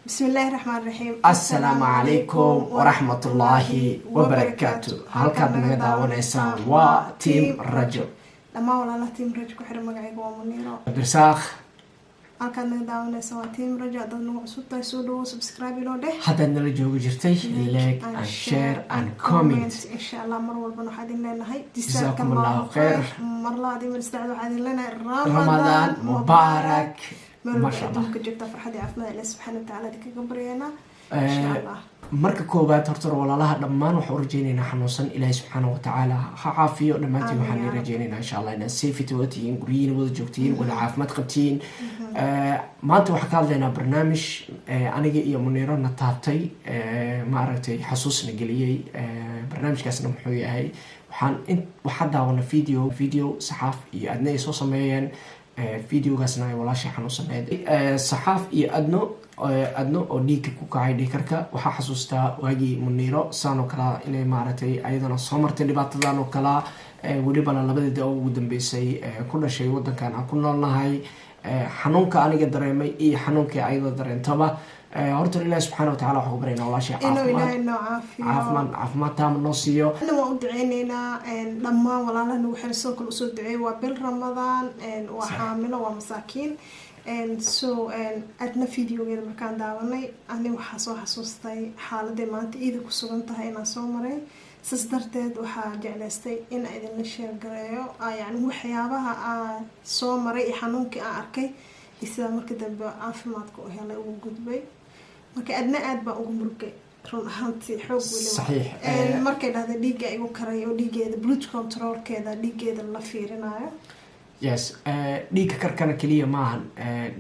بسم الله الرحمن الرحيم. السلام عليكم ورحمة الله وبركاته. halkaad naga daawaneysaan waa Team Rajo. dhammaan walaalaha Team Rajo ku xiran magacayga waa Muniro Birsaakh. halkaad naga daawaneysaan waa Team Rajo. haddaad nagu cusub tahay soo dhawo subscribe inoo dheh. haddaad nala joogi jirtay like and share and comment. insha Allah mar walbana waxaad idin leenahay Jazakumullahu khair. mar labaad iyo mar saddexaad waxaad idin leenahay Ramadan Mubarak. ما شاء الله كجبت فرحتي عفنا الله سبحانه وتعالى ديك قبرينا إن شاء الله marka koobaad horta walaalaha dhammaan waxaan u rajeynaynaa xanuunsan Ilaahay subxaanahu wa ta'ala ha caafiyo dhamaantiin waxaan rajeynaynaa insha Allah inaad safe tiwatiin guriin wada joogtiin wada caafimaad qabtiin maanta waxaan ka hadlaynaa barnaamij aniga iyo Muniro na taabtay ma aragtay xasuusna galiyay barnaamijkaasna muxuu yahay waxaan daawanaa video saxaaf iyo adna ay soo sameeyeen videogaasna ay walaashay xanuunsaneed saxaaf iyo adno oo dhiigga ku kacay dhiikarka waxaa xasuustaa waagii Muniro saan oo kala inay maaragtay ayadana soo martay dhibaatadan oo kala welibana labadii daa ugu dambeysay ku dhashay wadankan aan ku noolnahay xanuunka aniga dareemay iyo xanuunka ayada dareentaba horta Ilaahay subxaanahu wa ta'ala wuxuu bareynaa walaashay caafimaad taam noo siiyo waa u duceyneynaa dhammaan walaalaha nagu xiran sidoo kale usoo duceeyay waa bil Ramadaan waa xaamilo waa masaakiin so adna videogeeda markaan daawanay aniga waxaa soo xasuustay xaaladii maanta iida ku sugan tahay inaan soo maray sas darteed waxaa jeclaystay in idinla sheergareeyo yani waxyaabaha aan soo maray iyo xanuunkii aan arkay iyo sida markii dambe caafimaadka u helay ugu gudbay marka adna aad baan ugu murugay run ahaantii xoog weliba markay dhahda dhiigga igu karay oo dhiiggeeda blood controlkeeda dhiiggeeda la fiirinayo yes dhiigga karkana kaliya maahan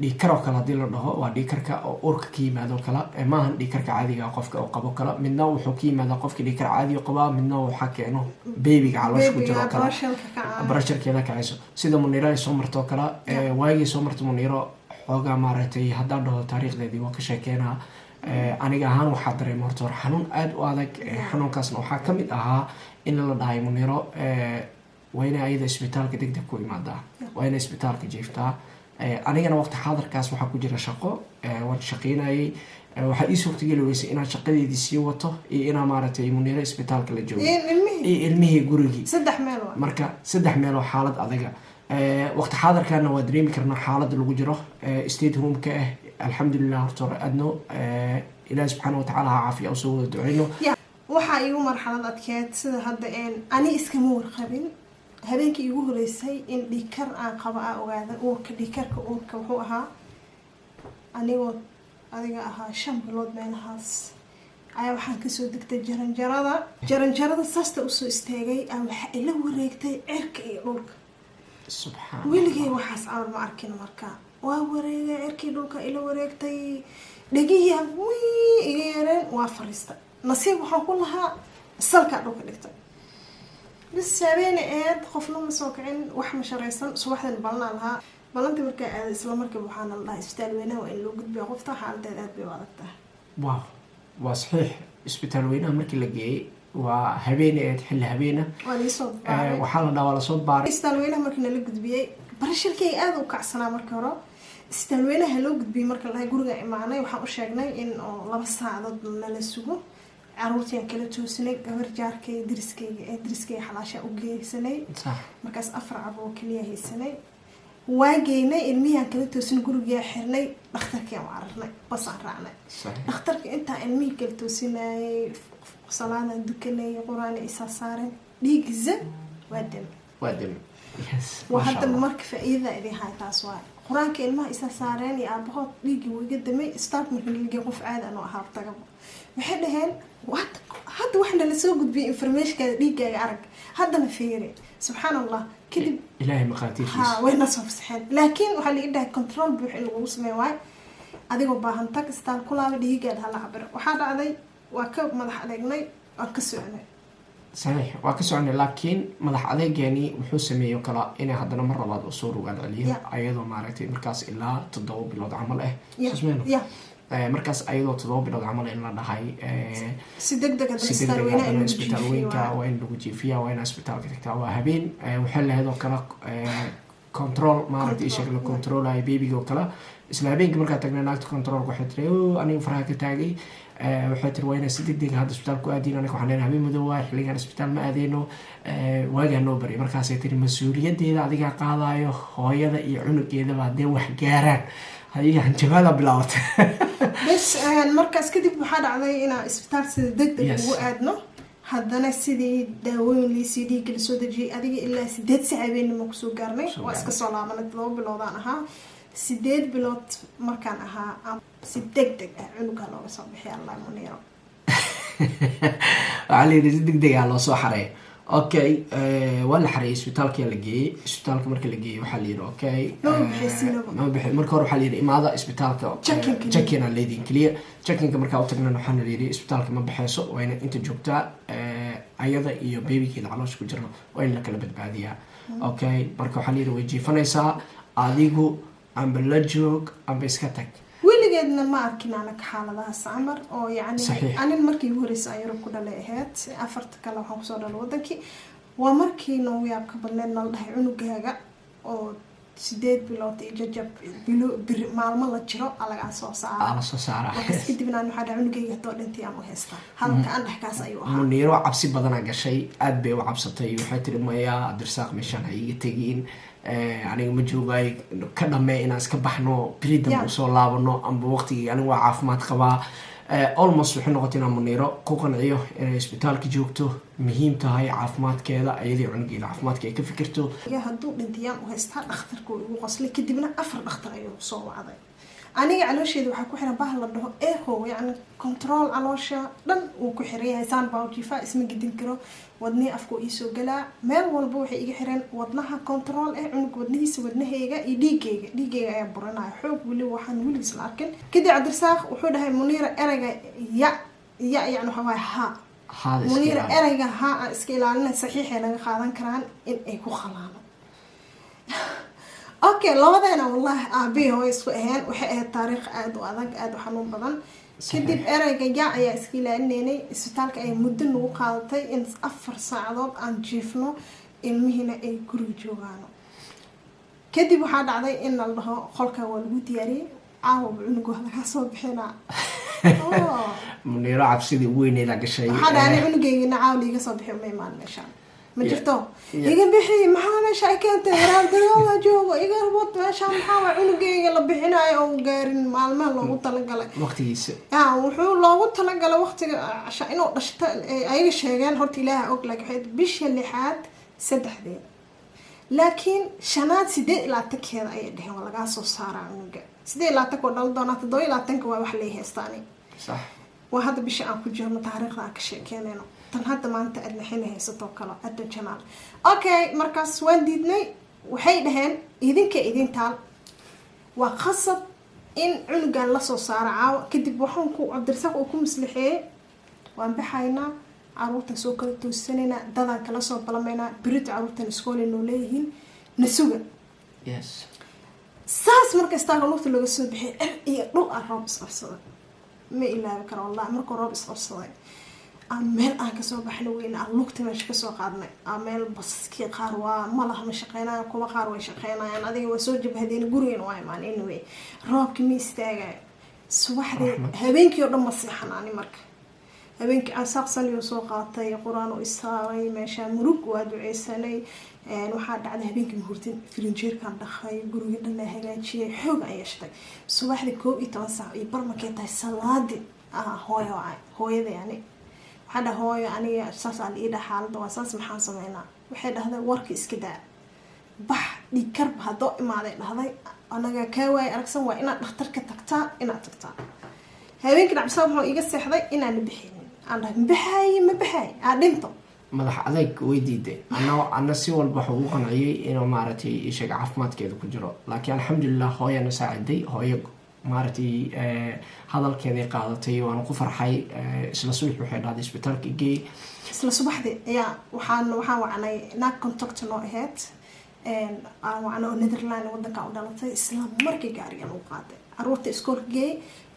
dhiig karo kale hadii la dhaho waa dhiig karka oo urka ka yimaado kala maahan dhiig karka caadiga qofka oo qabo kala midna wuxuu ka yimaado qofka dhiig kar caadi qaba midna waxa keeno babyga caloosha ku jiro kala barasharkeeda kacayso sida Muniro ay soo marto kala waagii soo marto Muniro xoogaa maaragtay haddaan dhaho taariikhdeedii waa ka sheekeynaa aniga ahaan waxaa dareemay horta xanuun aad u adag xanuunkaasna waxaa ka mid ahaa in la dhahay Muniro waa inay ayada isbitaalka degdeg ku imaadaa waa inay isbitaalka jiiftaa anigana waqti xaadirkaas waxaa ku jira shaqo waan shaqeynayay waxaa ii suurtageli weysay inaan shaqadeedii sii wato iyo inaan maaragtay Muniro isbitaalka la joogo iyo ilmihii gurigii marka saddex meel oo xaalad adaga waqti xaadirkaana waa dareemi karnaa xaaladda lagu jiro state home-ka alxamdulilah horta adno Ilaahay subxaanahu wa ta'ala ha caafiya u soo wada duceyno waxaa igu marxalad adkeed sida hadda ani iskama warqabin habeenkii igu horeysay in dhiikar aan qabo aan ogaada dhiikarka uurka wuxuu ahaa anigoo adiga ahaa 5 bilood meelahaas ayaa waxaan kasoo degtay jaranjarada saasta usoo istaagay waxaa ila wareegtay cirka iyo dhulka weligay waxaas aan ma arkin marka waa wareegay cirkii dhulka ila wareegtay dhagiya iga yareen waa fariistay nasiib waxaan ku lahaa salka dhulka dhigtay بس شابين ايد خفنا مسوكعين وح مشريسن صباح البلنا لها بلنتي مركا اسلا مركا بوحان الله اسبيتال وينه وين لو قد بيقفتا حالته aad bay wadagtaa واو waa saxiix isbitaal weynaha markii la geeyay waa habeeneed xilli habeena waxaa la dhaawaa la soo baaray isbitaal weynaha markii la gudbiyay barashilkay aad u kacsanaa marka hore isbitaal weynaha loo gudbiyay marka la guriga imaanay waxaan u sheegnay in 2 saacadood la sugo caruurtii kala toosinay gabar jaarkay diriskay xalaasha u geeysanay markaas 4 cabo kaliya haysanay waageynay ilmihiin kala toosin guriga xirnay dhakhtarkii aan arnay bas aan raacnay dhakhtarka inta ilmihi kala toosinay salaada dukanay quraan isa saareen dhiigza waadam hadda marka faa'iida idin haytaas waa quraanka ilmaha isa saareen iyo aabahood dhiigi wiga damay start markii dhiigi qof caadi aan u ahaa taga waxay dhaheen hadda waxna la soo gudbiyay information-ka dhiigaaga arag haddana fiiri subxaanallah kadib ilaahay maqaatiirkiisa wayna soo fasaxeen laakiin waxa la idhaa control buux in lagu sameeyo waay adigoo baahan tag istaan ku laaba dhiigaaga hala cabiro waxaa dhacday waa ka madax adeegnay waa ka soconay صحيح وكسرنا لكن مدح adeegani wuxuu sameeyo kala inay hadana mar labaad u soo rogaan celiyo ayadoo maaragtay markaas ilaa 7 bilood camal ismeeno markaas ayadoo 7 bilood camal in la dhahay si degdeg ah isbitaalka waa in lagu jiifiyaa waa in isbitaalka tagtaa waa habeen waxa la heedo kala control maaragtay sheeg la controlayo babyga oo kale isla habeenkii markaa tagnay naagta controlka waxay tiri aniga faraha ka taagay waxay tiri waa inaan si degdeg hadda isbitaalku aadin aniga waxaan leenahay habeen madow waa xilligan isbitaal ma aadeyno waagaa noo bari markaasay tiri mas-uuliyadeeda adigaa qaadayo hooyada iyo cunugeedaba haddee wax gaaraan hayiga hanjabaada bilaabatay bes markaas kadib waxaa dhacday inaan isbitaal sida degdeg ugu aadno haddana sidii daawooyin liisii dhiigga lasoo dejiyay adiga ilaa 8 saac habeenimo kusoo gaarnay waa iska soo laabanay 2 biloodaan ahaa 8 bilood markaan ahaa si degdeg ah cunuga looga soo bixiy allah Muniiro waxaa layidhi si degdeg ah loo soo xareey okay waa la xareeyay isbitaalka la geeyay isbitaalka marka la geeyay waxaa layidhi okay marka hore waxaa layidhi imaada isbitaalka check-in leedin kaliya check-inka markaa u tagnana waxaana layidhi isbitaalka ma baxeyso waa ina inta joogtaa ayada iyo babygeeda caloosha ku jirno waa in la kala badbaadiyaa okay marka waxaa layidhi way jiifanaysaa adigu amba la joog amba iska tag weligeedna ma arkin anaga xaaladahaas camar oo yacni anin markii ugu horreysay aan Yurub ku dhalay ahayd 4 kale waxaan kusoo dhalay wadankii waa markii noogu yaabka badneed nala dhahay cunugaaga oo 8 bilood iyo jajab maalmo la jiro lagaa soo saara kadibna waxaa dhahay cunugayga hadoo dhintii aan u haystaa halka aan dhexkaas ayuu ahaa Muniiro cabsi badanaa gashay aad bay u cabsatay waxay tiri maya Cabdirasaaq meeshaan ha iga tegin aniga ma joogay ka dhamee inaan iska baxno bridam usoo laabano amba waqtigii aniga waa caafimaad qabaa almost waxay noqotay inaan Muniiro ku qanciyo inay isbitaalka joogto muhiim tahay caafimaadkeeda ayadii cunugeeda caafimaadka ay ka fikirto hadduu dhintiyaan u haystaa dhakhtarku ugu qoslay kadibna 4 dhakhtar ayuu soo wacday aniga caloosheeda waxaa ku xiran bahal la dhaho echo yacni control caloosha dhan uu ku xiran yahay saan baa jiifaa isma gidin karo wadnii afku iisoo galaa meel walba waxay iga xireen wadnaha control cunug wadnihiisa wadnahayga iyo dhiigayga ayaa buranaya xoog weli waxaan weligiis la arkin kadib Cabdirasaaq wuxuu dhahay Muniiro erayga yacni waxaa waaye ha Muniiro erayga ha aan iska ilaalina saxiixay naga qaadan karaan in ay ku khalaano okay labadeena wallahi aabihi way isku aheen waxay ahayd taariikh aad u adag aad u xanuun badan kadib erayga ayaa iska ilaalinay isbitaalka ay muddo nagu qaadatay in 4 saacadood aan jiifno ilmihiina ay guriga joogaan kadib waxaa dhacday in la dhaho qolka waa lagu diyaariyay caawa cunuga laga soo bixinaa Muniiro cabsidii weyneeda gashay waxaa dhacday cunugayga caawa liiga soo bixiyo ma imaan meeshaan ma jirto iga bixi maxaa meesha ay keentay raadada joogo iga rabot meesha maxaa cunugayga la bixinayo oo gaarin maalmaha loogu talagalay waqtigiisa wuxuu loogu talagalay waqtiga inuu dhashta ayaga sheegeen horta ilaaha og laakiin bisha 6aad 3 laakiin shanaad 8 keeda ay dhaheen waa laga soo saaraa cunuga 8 ko dhal doona 7 waa wax la heestaani sax waa hada bisha aan ku jirno taariikhda aan ka sheekeynayno tan hadda maanta aad naxina haysato kala aad janaal okay markaas waan diidnay waxay dhaheen idin taal waa qasab in cunugan la soo saaro caawa kadib waxaan ku Cabdirasaaq oo ku maslaxeeyay waan baxaynaa caruurta soo kala toosanayna dadaan kala soo balamayna birit caruurtan iskoolay noo leeyihiin nasuga yes saas marka istaaga lugta laga soo bixiyay iyo dhul roob isqabsaday ma ilaawi karo wallahi marka roob isqabsaday meel aan kasoo baxno weyn aan lugta meesha kasoo qaadnay meel baskii qaar waa malaha ma shaqeynaya kuwa qaar way shaqeynayaan adiga waa soo jabhadeen gurigan waa imaan anyway roobkii ma istaagay subaxdii habeenkii oo dhan ma seexanaani marka habeenkii aan saaqsaliyo soo qaatay quraan oo isaaray meesha murug waa duceysanay waxaa dhacday habeenkii hurtin firinjeerkan dhaqay guriga dhan la hagaajiyay xoog aan yeeshtay subaxdii 12 saac iyo barmakay tahay salaadi hooyada yani waxaa hooyo aniga saas aan ii dhaxaalada waa saas maxaan sameynaa waxay dhahday warka iska daa bax dhikar hadoo imaaday dhahday anaga ka waay aragsan waa inaad dhakhtarka tagtaa habeenkii Cabdirasaaq wuxuu iga seexday inaan bixinin aan dhahay ma baxay dhinto madax adeeg way diiday ana si walba waxa uu qanciyay inuu maaragtay sheeg caafimaadkeeda ku jiro laakiin alxamdulillah hooyana saaciday hooyo maaragtay hadalkeedii qaadatay waan ku farxay isla subax waxay dhahday isbitaalka geey isla subaxdii ayaa waxaan wacnay naag contact noo ahayd aan wacnay oo Netherlands wadanka u dhalatay isla markii gaarigan u qaaday caruurta iskoolka geey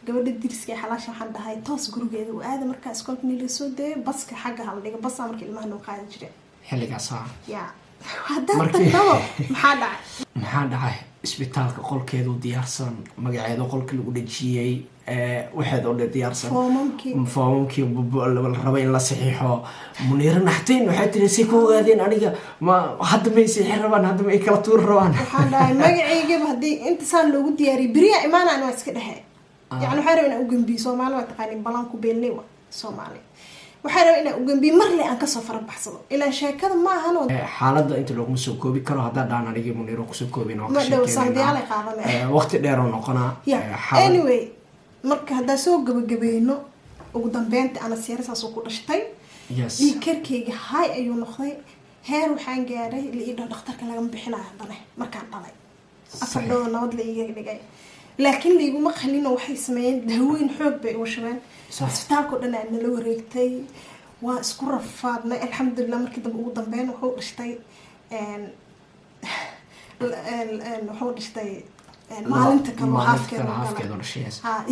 gabadha diriska xalaasha waxaan dhahay toos gurigeeda u aada markaa iskoolka niila soo deeyay baska xagga hal dhiga basa markii ilmaha noo qaadi jiray xilligaas haddaan tagdabo maxaa dhacay isbitaalka qolkeedu diyaarsan magaceedu qolka lagu dhejiyey waxaad oo dhan diyaarsan foomamkii la raba in la saxiixo Muniira naxteen waxay tiri si ku ogaadeen aniga ma hadda may saxiix rabaan hadda may kala tuur rabaan waxaan dhahay magacayga hadii inta saan loogu diyaariyay bariya imaanaan waa iska dhahay yani waxaan rabaa inaan u gambiyo Soomaali waa taqaaniin balanku beelnay waa Soomaali waxaan rabaa inaan u gambiyo marle aan ka soo farabaxsado ilaa sheekada ma ahan xaaladda inta lagu soo koobi karo hadda dhaan aniga Muniira ku soo koobin oo waqti dheer oo noqonaa anyway marka hadda soo gabagabeeyno ugu dambeynta ana siyaasadaas ku dhashtay dhiigkarkeyga hay ayuu noqday heer waxaan gaaray liido dhakhtarka laga bixinayo hadana markaan dhalay afadoo nabad la iga dhigay laakiin liiguma khalino waxay sameeyeen daaweyn xoog bay u shubeen isbitaalka dhan aan la wareegtay waa isku rafaadnay alxamdulillah markii dambe ugu dambeyn wuxuu dhashtay wuxuu dhashtay maalinta kale haafkeeda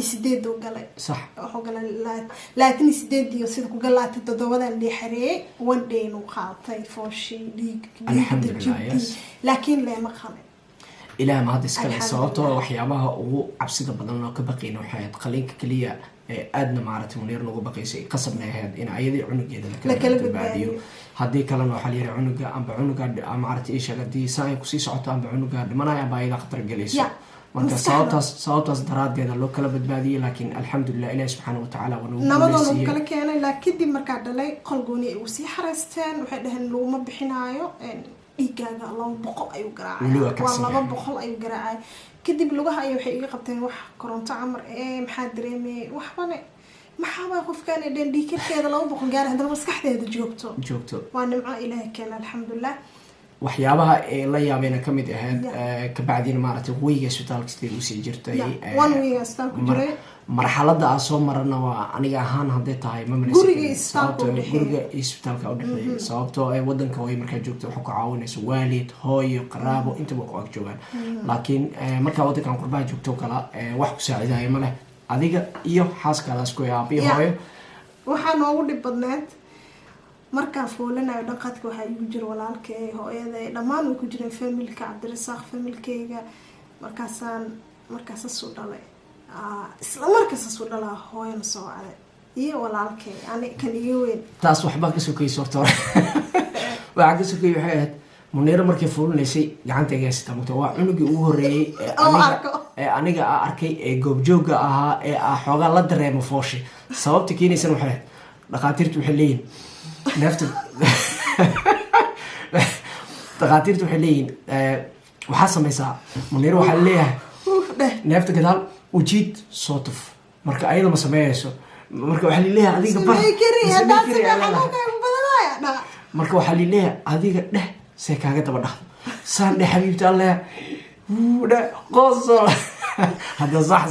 isideed oo galay sax wuxuu galay laakiin isideed iyo sida ku galaatay todobadan la xareeyay one day uu qaatay fooshi dhiig laakiin leema qalay ilaa ma hadda iska sababtoo waxyaabaha ugu cabsida badan oo ka baqayna waxay ahayd qaliinka kaliya aadna maaragtay Muniir nagu baqaysay qasabna ahayd in ayadii cunugeeda la kala badbaadiyo haddii kalena waxaa la yidhi cunuga maaragtay isha haddii saa kusii socoto amba cunuga dhimanaya amba ayada khatar gelayso marka sababtaas daraadeeda loo kala badbaadiyay laakiin alxamdulillah ilaahi subxaanahu watacaala waa nagu nabadoo kala keenay laakiin kadib markaa dhalay qolgooni ay usii xareysteen waxay dhaheen laguma bixinaayo dhiigaaga 200 ayuu garaacay waa 200 ayuu garaacay kadib lugaha ay waxay iga qabteen wax koronto camar maxaa dareemay waxbane maxaa qofkaan ee dhiigkeeda 200 gaar hadana maskaxdeeda joogto waa nimco ilaahay keen alxamdulillah waxyaabaha la yaabeyna kamid ahayd ka bacdina maaragtay weyga isbitaalka sidii u sii jirtay weyga isbitaalka jiray marxaladda aan soo marana waa aniga ahaan hadday tahay guriga isbitaalka u dhexeeyay sababtoo ay wadanka way markaa joogto waxa ku caawinayso waalid hooyo qaraabo intaba ku ag joogaan laakiin markaa wadankan qurbaha joogto kala wax ku saacidayo ma leh adiga iyo xaaskaadaas ku yaabiyo hooyo waxaa noogu dhib badneed markaan foolanayo dhaqadka waxaa igu jira walaalkay hooyada dhammaan way ku jireen familka Cabdirasaaq familkayga markaas soo dhalay isla markaas soo dhalaa hooyana soo caday iyo walaalkay ani kan iga weyn taas waxba ka sokayso horta waxa ka sokay waxay ahayd Muniira markay foolanaysay gacantayga sitamto waa cunugii ugu horeeyay aniga arkay ee goobjooga ahaa ee xoogaa la dareemo fooshi sababta keenaysan waxay ahayd dhaqaatiirtu waxay leeyihiin dhaqaatiirtu waxay leeyihiin waxaa samaysaa Muniira waxaa leeyahay neefta gadaal ujiid soo tuf marka ayada ma sameeyayso marka waxaa leeyahay adiga marka waxaa leeyahay adiga dheh see kaaga daba dhahdo saan dheh xabiibta alle dheh qosol hadda sax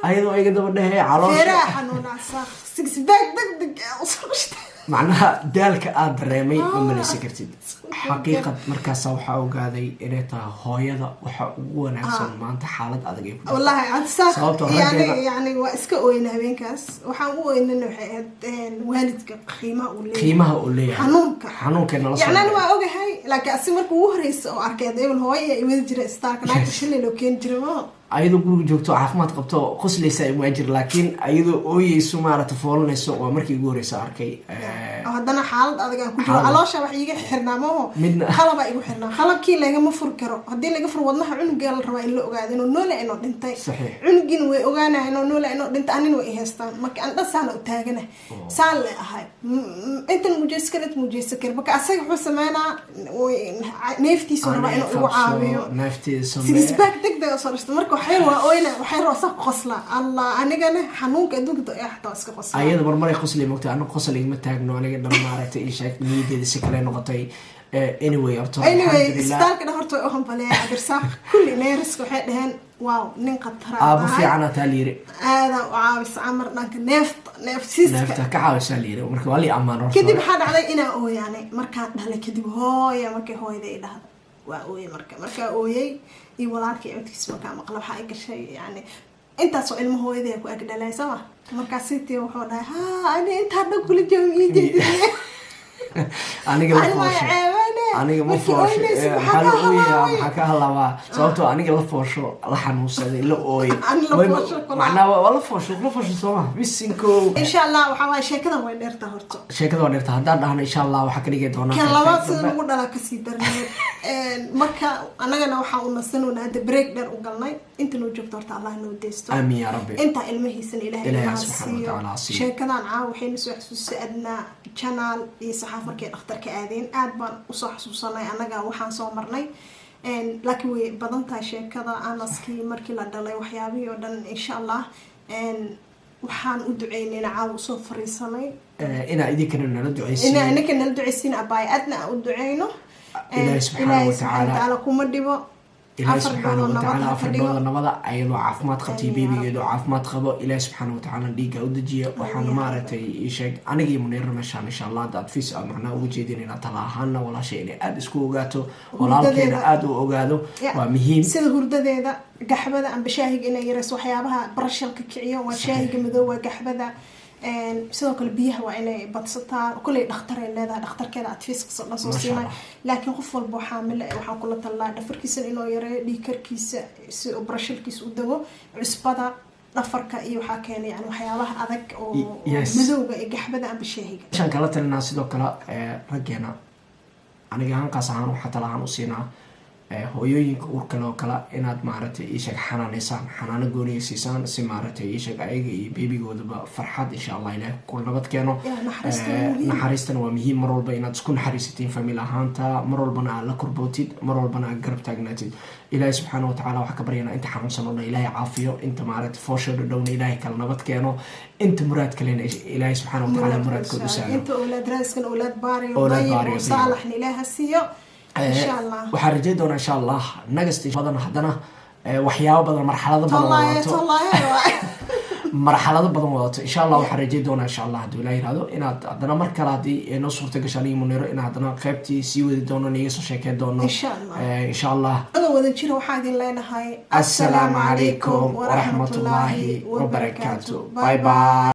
ayadoo iga daba dhehey caloosha macnaha daalka aad dareemay ma malaysan kartid xaqiiqad markaas waxaa ogaaday inay tahay hooyada waxa ugu wanaagsan maanta xaalad adag ay ku jirto wallahi yani waa iska ooyna habeenkaas waxaan u ooynana waxay ahayd waalidka qiimaha uu leeyahay xanuunka nala soo yani waa ogahay laakiin asi markuu ugu horeysa oo arkay eebal hooyo ay wada jira istaarka naagta shilay loo keen jiray ma ayadoo guriga joogto caafimaad qabto qoslaysa ay waajir laakiin ayadoo ooyeyso maaragtay foolanayso waa markii ugu horeysa arkay haddana xaalad adag aan ku jiro caloosha wax iiga xirnaa maaho qalaba igu xirnaa qalabkii lagama furi karo haddii laga furo wadnaha cunuga la rabaa in la ogaado inuu noole inoo dhintay cunugina way ogaanaya inuu noole inoo dhintay anina way haystaan marka aan dhasaana u taagana saan le ahay intan mujeysa kale marka asaga wuxuu sameynaa neeftiisu rabaa inuu igu caawiyo sigisbaag degdeg soo dhashto marka waxay roosaq qosla allah anigana xanuunka adduunka ee xataa iska qosla ayada marmaray qoslay moogtay aniga qosl igama taagno aniga dhan maaragtay ii sheeg niyadeeda si kale noqotay anyway isbitaalka horta way u hambaliyeen Cabdirasaaq kulli neeriska waxay dhaheen waaw nin qatara aaba fiican taa liiri aada u caawis amar dhanka neefta ka caawisa liiri marka wali amaan horta kadib waxa dhacday inaa ooyaanay markaan dhalay kadib hooyo markay hooyada ay dhahdo waa ooyay markaa ooyay iyo walaalkii codkiisa markaa maqla waxaa ay gashay yani intaasoo ilmo hooyadee ku agdhalay sama markaas sitii wuxuu dhahay ani intaa dhan kula joogo ii jeediyay aniga la fooshay aniga ma foosho maxaa la ooyaa maxaa ka halabaa sababtoo aniga la foosho la xanuunsaday la ooy macnaa waa la foosho sooma bisinko insha allah waxaa waaye sheekada way dheertaa horta sheekada waa dheertaa haddaan dhahno insha allah waxaa ka dhigi doonaa kan labaad sida lagu dhalaa kasii darneed marka annagana waxaa u nasanoona hadda break dheer u galnay inta noo joogto horta allah noo deysto aamin yaa rabbi intaa ilmahiisana ilaahay siiyo sheekadan caawa waxayna soo xasuusay adnaa janaal iyo saxaaf markay dhakhtarka aadeen aad baan usoo xasuusanay annaga waxaan soo marnay laakiin way badan tahay sheekada anaskii markii la dhalay waxyaabihii oo dhan insha allah waxaan u duceynayna caawa usoo fariisanay inaa idinkana nala duceysiin inaa ininka nala duceysiin abaay adna aan u duceyno ilaahay subxaanahu watacaala kuma dhibo ilaahay subxaanahu watacaala afardhooda nabada ayadoo caafimaad qabtay beebigeedoo caafimaad qabo ilaahay subxaanahu watacaala dhiigga u dejiya waxaana maaragtay sheeg anigii muneer meeshaan insha allah hadda adfiis aad macnaha uga jeedinayna tala ahaana walaashay inay aada isku ogaato walaalkeena aada u ogaado waa muhiim sida hurdadeeda gaxbada amba shaahiga inay yareyso waxyaabaha barashalka kiciyo waa shaahiga madow waa gaxbada sidoo kale biyaha waa inay badsataa kulley dhakhtar ay leedahay dhakhtarkeeda adfiiskasoo dhan soo siinay laakiin qof walba xaamile waxaan kula talaa dhafarkiisana inuu yareeyo dhiigkarkiisa si barashalkiisa u dago cusbada dhafarka iyo waxaa keenay yani waxyaabaha adag oo madowga ee gaxbada amba shaahiga meeshaan kala talinaa sidoo kale raggeena aniga hankaas ahaan waxaa tala ahaan u siinaa hooyooyinka uurkale oo kale inaad maaragtay iisheeg xanaaneysaan xanaano gooniya siisaan si maaragtay iisheeg ayaga iyo beebigoodaba farxad insha allah ilaah ku nabad keeno naxariistana waa muhiim mar walba inaad isku naxariisatiin famil ahaanta mar walbana aad la korbootid mar walbana aad garab taagnaatid ilaahay subxaana watacaala waxaa ka baryanaa inta xanuunsan oo dhan ilaahay caafiyo inta maaragtay foosho dhadhowna ilaahay kala nabad keeno inta muraad kalena ilaahay subxaana watacaala muraadkooda saalo inta awlaad raaskan awlaad baariyo saalaxna ilaaha siiyo waxaa rajay doonaa insha allah nagast badan haddana waxyaabo badan marxalado badan wadato insha allah waxaa rajay doonaa insha allah hadduu ilaa yirahdo inaad haddana mar kale haddii noo suurta gasho aniga muniro in haddana qaybtii sii wadi doono niga soo sheekeyn doono insha allah wada jira waxaa idin leenahay assalaamu calaykum waraxmatullaahi wabarakaatu bye bye